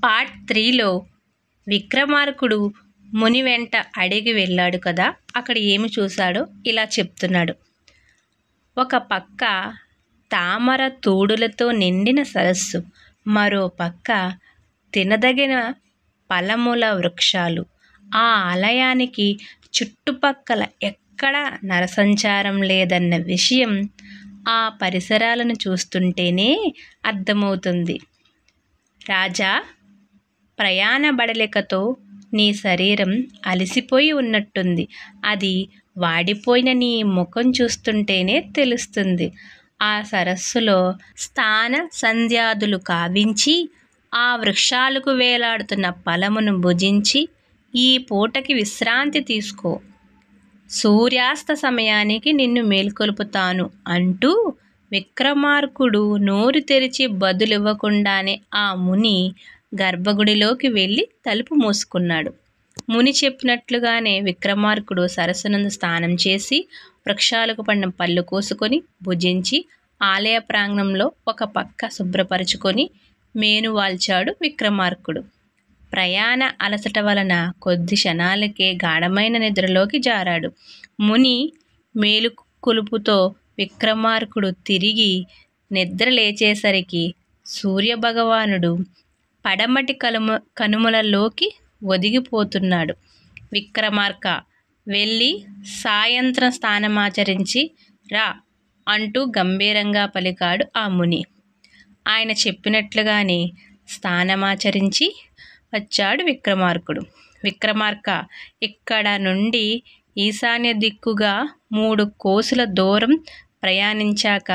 Part 3లో విక్రమార్కుడు ముని వెంట అడిగి వెళ్ళాడు కదా, అక్కడ ఏమి చూశాడో ఇలా చెప్తున్నాడు. ఒక పక్క తామర తూడులతో నిండిన సరస్సు, మరో పక్క తినదగిన ఫలముల వృక్షాలు. ఆ ఆలయానికి చుట్టుపక్కల ఎక్కడా నరసంచారం లేదన్న విషయం ఆ పరిసరాలను చూస్తుంటేనే అర్థమవుతుంది. రాజా, ప్రయాణ బడలికతో నీ శరీరం అలసిపోయి ఉన్నట్టుంది. అది వాడిపోయిన నీ ముఖం చూస్తుంటేనే తెలుస్తుంది. ఆ సరస్సులో స్నాన సంధ్యాదులు కావించి, ఆ వృక్షాలకు వేలాడుతున్న ఫలమును భుజించి ఈ పూటకి విశ్రాంతి తీసుకో. సూర్యాస్త సమయానికి నిన్ను మేల్కొల్పుతాను అంటూ విక్రమార్కుడు నోరు తెరిచి బదులివ్వకుండానే ఆ ముని గర్భగుడిలోకి వెళ్ళి తలుపు మూసుకున్నాడు. ముని చెప్పినట్లుగానే విక్రమార్కుడు సరస్సునందు స్నానం చేసి, వృక్షాలకు పడిన పళ్ళు కోసుకొని భుజించి, ఆలయ ప్రాంగణంలో ఒక పక్క శుభ్రపరుచుకొని మేనువాల్చాడు. విక్రమార్కుడు ప్రయాణ అలసట వలన కొద్ది క్షణాలకే గాఢమైన నిద్రలోకి జారాడు. ముని మేలుకొలుపుతో విక్రమార్కుడు తిరిగి నిద్ర లేచేసరికి సూర్యభగవానుడు పడమటి కనుమలలోకి ఒదిగిపోతున్నాడు. విక్రమార్క, వెళ్ళి సాయంత్రం స్నానమాచరించి రా అంటూ గంభీరంగా పలికాడు ఆ ముని. ఆయన చెప్పినట్లుగానే స్నానమాచరించి వచ్చాడు విక్రమార్కుడు. విక్రమార్క, ఇక్కడ నుండి ఈశాన్య దిక్కుగా 3 కోసుల దూరం ప్రయాణించాక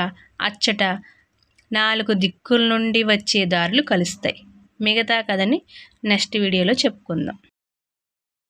అచ్చట 4 దిక్కుల నుండి వచ్చే దారులు కలుస్తాయి. మిగతా కథని నెక్స్ట్ వీడియోలో చెప్పుకుందాం.